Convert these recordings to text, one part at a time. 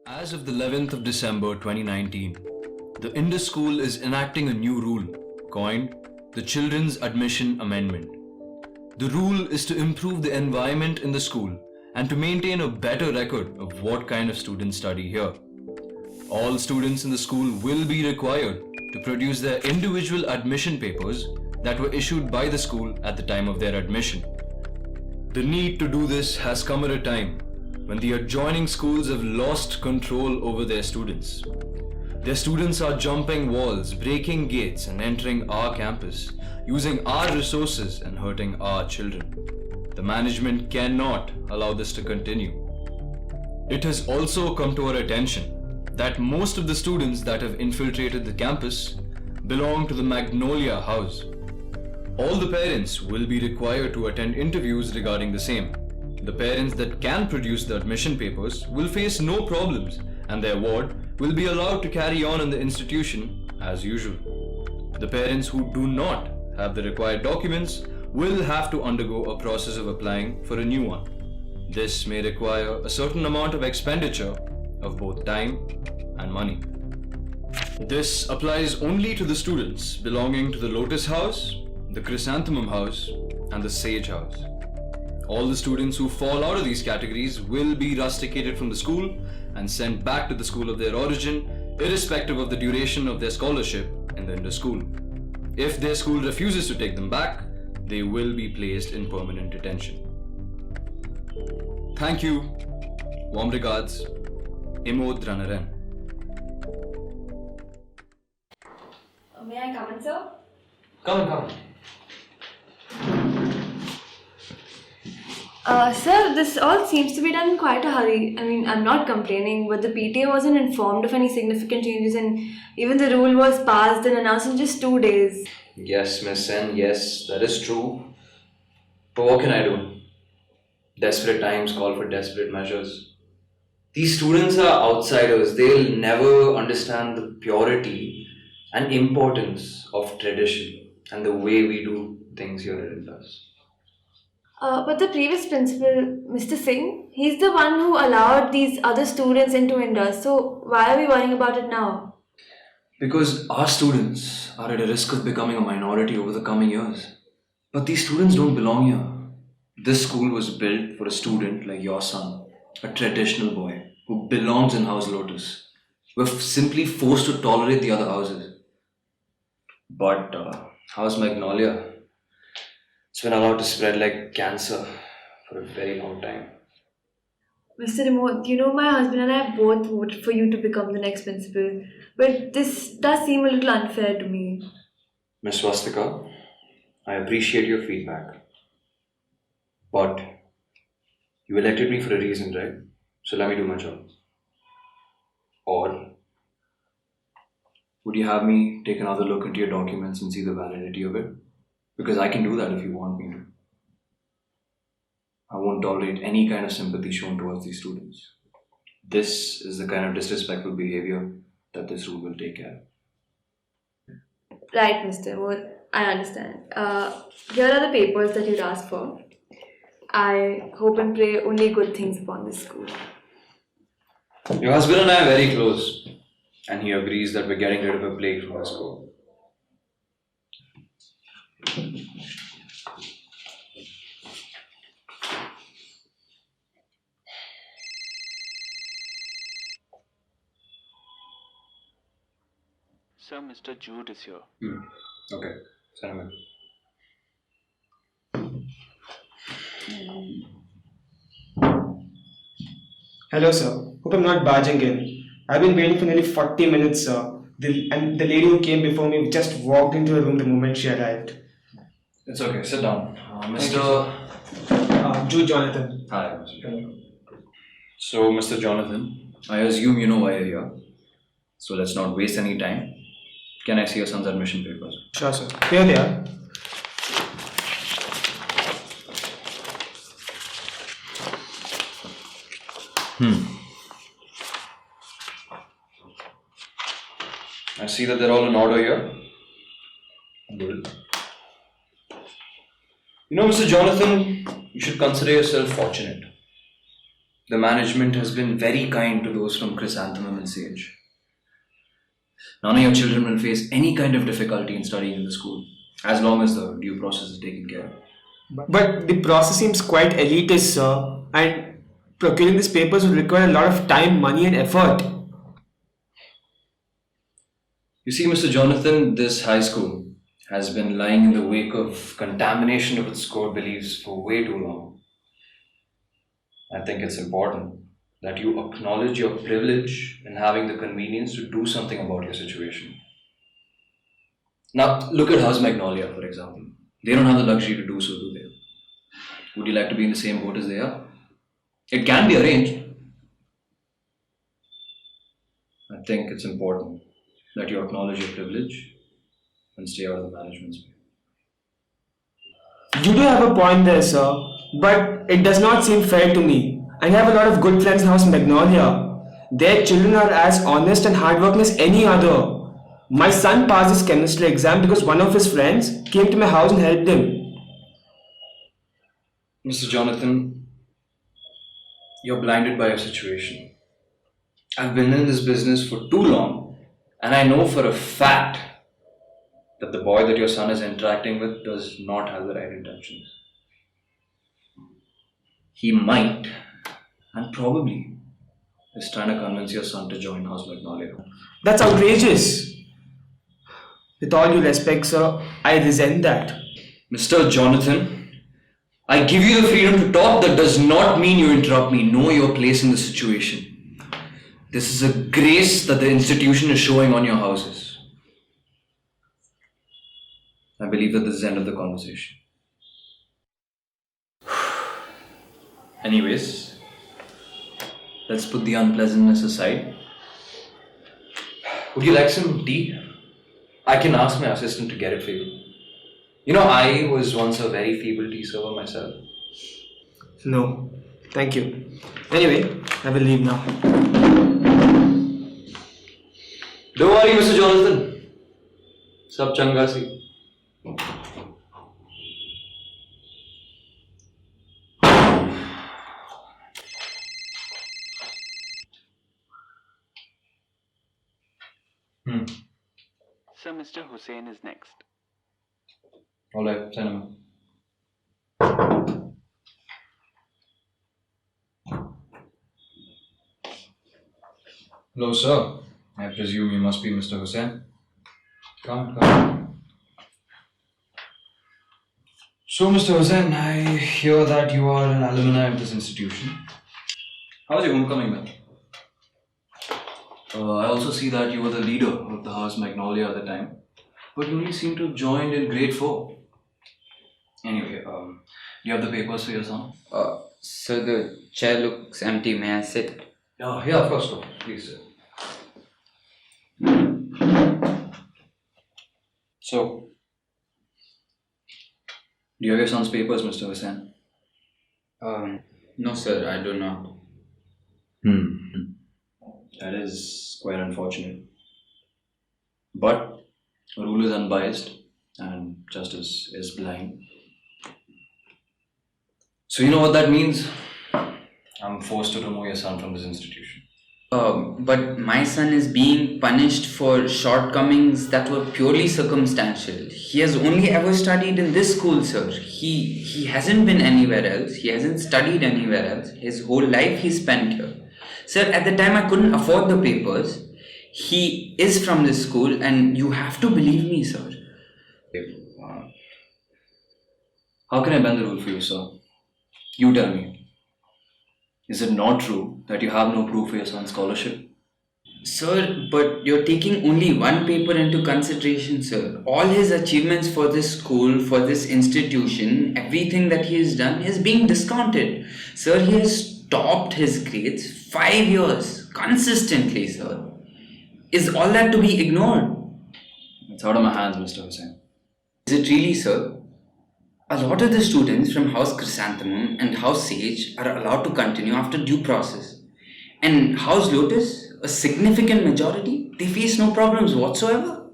As of the 11th of December 2019, the Indus School is enacting a new rule, coined the Children's Admission Amendment. The rule is to improve the environment in the school and to maintain a better record of what kind of students study here. All students in the school will be required to produce their individual admission papers that were issued by the school at the time of their admission. The need to do this has come at a time when the adjoining schools have lost control over their students. Their students are jumping walls, breaking gates, and entering our campus, using our resources and hurting our children. The management cannot allow this to continue. It has also come to our attention that most of the students that have infiltrated the campus belong to the Magnolia House. All the parents will be required to attend interviews regarding the same. The parents that can produce the admission papers will face no problems, and their ward will be allowed to carry on in the institution as usual. The parents who do not have the required documents will have to undergo a process of applying for a new one. This may require a certain amount of expenditure of both time and money. This applies only to the students belonging to the Lotus House, the Chrysanthemum House, and the Sage House. All the students who fall out of these categories will be rusticated from the school and sent back to the school of their origin, irrespective of the duration of their scholarship in the Indus School. If their school refuses to take them back, they will be placed in permanent detention. Thank you. Warm regards. Imod, Dranaren. May I come in, sir? Come. Sir, this all seems to be done in quite a hurry. I mean, I'm not complaining, but the PTA wasn't informed of any significant changes, and even the rule was passed and announced in just 2 days. Yes, Miss Sen, yes, that is true. But what can I do? Desperate times call for desperate measures. These students are outsiders. They'll never understand the purity and importance of tradition and the way we do things here at Indus. But the previous principal, Mr. Singh, he's the one who allowed these other students into Indus. So why are we worrying about it now? Because our students are at a risk of becoming a minority over the coming years. But these students don't belong here. This school was built for a student like your son, a traditional boy who belongs in House Lotus. We're simply forced to tolerate the other houses. But House Magnolia, it's been allowed to spread like cancer for a very long time. Mr. Imod, you know my husband and I both voted for you to become the next principal. But this does seem a little unfair to me. Miss Swastika, I appreciate your feedback. But you elected me for a reason, right? So let me do my job. Or would you have me take another look into your documents and see the validity of it? Because I can do that if you want me to. I won't tolerate any kind of sympathy shown towards these students. This is the kind of disrespectful behavior that this rule will take care of. Right, Mr. Imod, I understand. Here are the papers that you'd asked for. I hope and pray only good things upon this school. your husband and I are very close, and he agrees that we're getting rid of a plague from the school. Sir, Mr. Jude is here. Okay, send him in. Hello, sir. Hope I'm not barging in. I've been waiting for nearly 40 minutes, sir. And the lady who came before me just walked into the room the moment she arrived. It's okay, sit down. Jude Jonathan. Hi, Mr. Jonathan. So, Mr. Jonathan, I assume you know why you're here. So let's not waste any time. Can I see your son's admission papers? Sure, sir. Here they are. I see that they're all in order here. Good. You know, Mr. Jonathan, you should consider yourself fortunate. The management has been very kind to those from Chrysanthemum and Sage. None of your children will face any kind of difficulty in studying in the school, as long as the due process is taken care of. But the process seems quite elitist, sir, and procuring these papers would require a lot of time, money, and effort. You see, Mr. Jonathan, this high school has been lying in the wake of contamination of its core beliefs for way too long. I think it's important that you acknowledge your privilege in having the convenience to do something about your situation. Now, look at House Magnolia, for example. They don't have the luxury to do so, do they? Would you like to be in the same boat as they are? It can be arranged. I think it's important that you acknowledge your privilege and stay out of the management's way. You do have a point there, sir, but it does not seem fair to me. I have a lot of good friends in House Magnolia. Their children are as honest and hardworking as any other. My son passed his chemistry exam because one of his friends came to my house and helped him. Mr. Jonathan, you're blinded by your situation. I've been in this business for too long, and I know for a fact that the boy that your son is interacting with does not have the right intentions. He might, and probably, is trying to convince your son to join House Magnolia. That's outrageous. With all due respect, sir, I resent that. Mr. Jonathan, I give you the freedom to talk. That does not mean you interrupt me. Know your place in the situation. This is a grace that the institution is showing on your houses. I believe that this is the end of the conversation. Anyways, let's put the unpleasantness aside. Would you like some tea? I can ask my assistant to get it for you. You know, I was once a very feeble tea server myself. No, thank you. Anyway, I will leave now. Don't worry, Mr. Jonathan. Sab changa si. Sir, Mr. Hussain is next. Alright, send him. Hello, sir. I presume you must be Mr. Hussain. Come. So, Mr. Hussain, I hear that you are an alumni of this institution. How was your homecoming then? I also see that you were the leader of the House Magnolia at the time, but you only seem to have joined in grade 4. Anyway, do you have the papers for your son? Sir, the chair looks empty. May I sit? Yeah, of course, go. Please, sir. So, do you have your son's papers, Mr. Hussain? No, sir, I do not. That is quite unfortunate. But the rule is unbiased and justice is blind. So you know what that means? I'm forced to remove your son from this institution. But my son is being punished for shortcomings that were purely circumstantial. He has only ever studied in this school, sir. He hasn't been anywhere else. He hasn't studied anywhere else. His whole life he spent here. Sir, at the time I couldn't afford the papers. He is from this school and you have to believe me, sir. How can I bend the rule for you, sir? You tell me. Is it not true that you have no proof for your son's scholarship? Sir, but you're taking only one paper into consideration, sir. All his achievements for this school, for this institution, everything that he has done is being discounted. Sir, he has topped his grades 5 years consistently, sir. Is all that to be ignored? It's out of my hands, Mr. Hussain. Is it really, sir? A lot of the students from House Chrysanthemum and House Sage are allowed to continue after due process. And House Lotus, a significant majority, they face no problems whatsoever.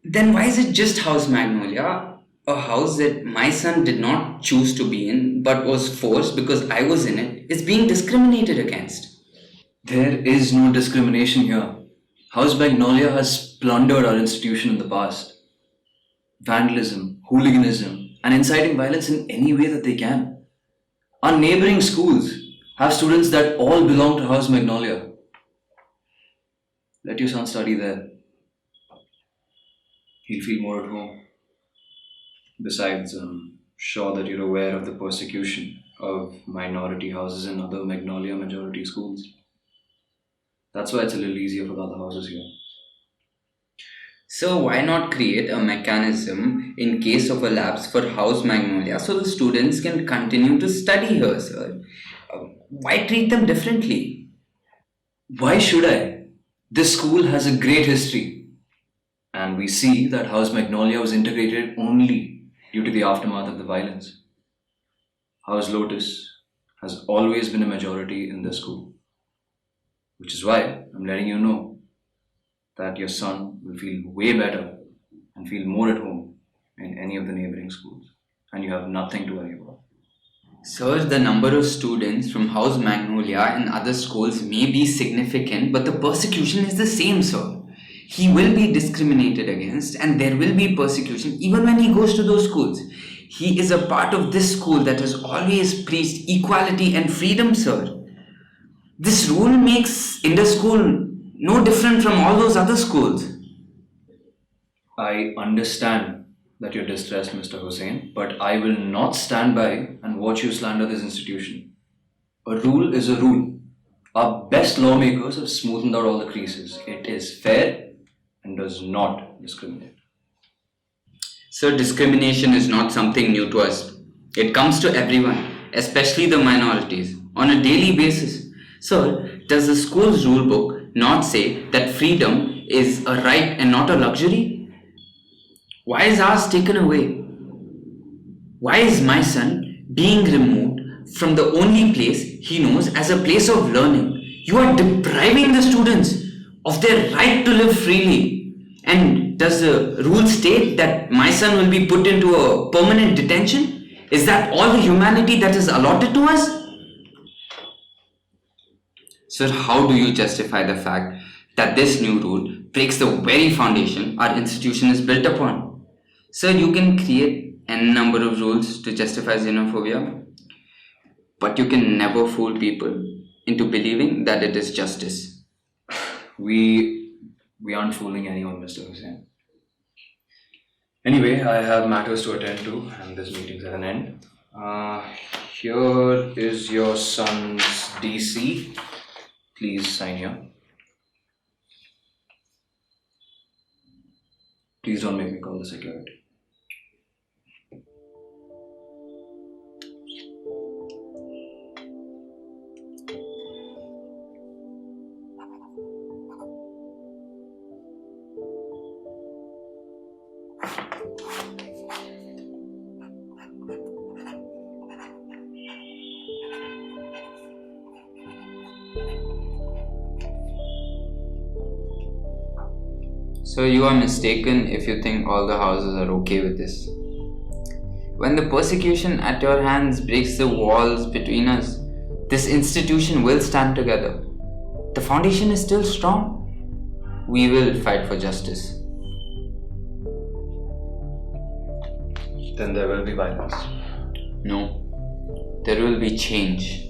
Then why is it just House Magnolia? A house that my son did not choose to be in but was forced because I was in it is being discriminated against. There is no discrimination here. House Magnolia has plundered our institution in the past. Vandalism, hooliganism, and inciting violence in any way that they can. Our neighboring schools have students that all belong to House Magnolia. Let your son study there. He'll feel more at home. Besides, I'm sure that you're aware of the persecution of minority houses in other Magnolia majority schools. That's why it's a little easier for the other houses here. So why not create a mechanism in case of a lapse for House Magnolia so the students can continue to study here, sir? Why treat them differently? Why should I? This school has a great history. And we see that House Magnolia was integrated only due to the aftermath of the violence. House Lotus has always been a majority in the school. Which is why I'm letting you know that your son will feel way better and feel more at home in any of the neighboring schools. And you have nothing to worry about. Sir, the number of students from House Magnolia in other schools may be significant, but the persecution is the same, sir. He will be discriminated against and there will be persecution even when he goes to those schools. He is a part of this school that has always preached equality and freedom, sir. This rule makes Indus School no different from all those other schools. I understand that you're distressed, Mr. Hussain, but I will not stand by and watch you slander this institution. A rule is a rule. Our best lawmakers have smoothened out all the creases. It is fair and does not discriminate. Sir, discrimination is not something new to us. It comes to everyone, especially the minorities, on a daily basis. Sir, does the school's rule book not say that freedom is a right and not a luxury? Why is ours taken away? Why is my son being removed from the only place he knows as a place of learning? You are depriving the students of their right to live freely. And does the rule state that my son will be put into a permanent detention? Is that all the humanity that is allotted to us? Sir, how do you justify the fact that this new rule breaks the very foundation our institution is built upon? Sir, you can create n number of rules to justify xenophobia, but you can never fool people into believing that it is justice. We aren't fooling anyone, Mr. Hussain. Anyway, I have matters to attend to and this meeting's at an end. Here is your son's DC. Please sign here. Please don't make me call the security. So you are mistaken if you think all the houses are okay with this. When the persecution at your hands breaks the walls between us, this institution will stand together. The foundation is still strong. We will fight for justice. Then there will be violence. No, there will be change.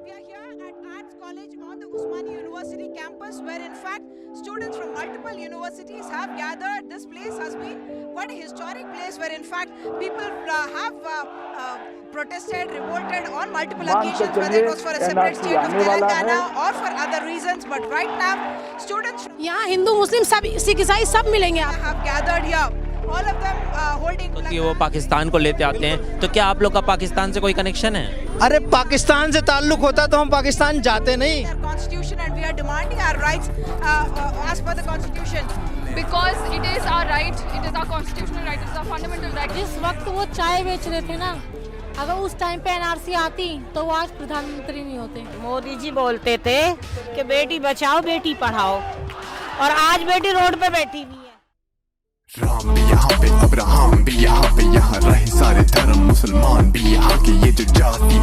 We are here at Arts College on the Usmania University campus, where in fact students from multiple universities have gathered. This place has been quite a historic place where in fact people have protested, revolted on multiple occasions, whether it was for a separate state of Telangana or for other reasons. But right now, students from यहाँ हिंदू मुस्लिम सब सिख ईसाई सब मिलेंगे आप have gathered here. All of them holding कि वो पाकिस्तान को लेते आते हैं, तो क्या आप लोग का पाकिस्तान से कोई कनेक्शन है? अरे पाकिस्तान से ताल्लुक होता तो हम पाकिस्तान जाते नहीं। their constitution and we are demanding our rights as per the constitution. Because it is our right, it is our constitutional right, it is our fundamental right. जिस वक्त वो चाय बेच रहे थे ना, अगर उस टाइम पे एनआरसी आती तो वो आज प्रधानमंत्री नहीं होते। मोदी जी बोलते थे कि बेटी बचाओ बेटी पढ़ाओ, और आज बेटी रोड पे बैठी हुई है। राम भी यहाँ पे, अब्राहम भी यहाँ पे, यहाँ रहे सारे धर्म, मुसलमान भी यहाँ के, ये जो जाति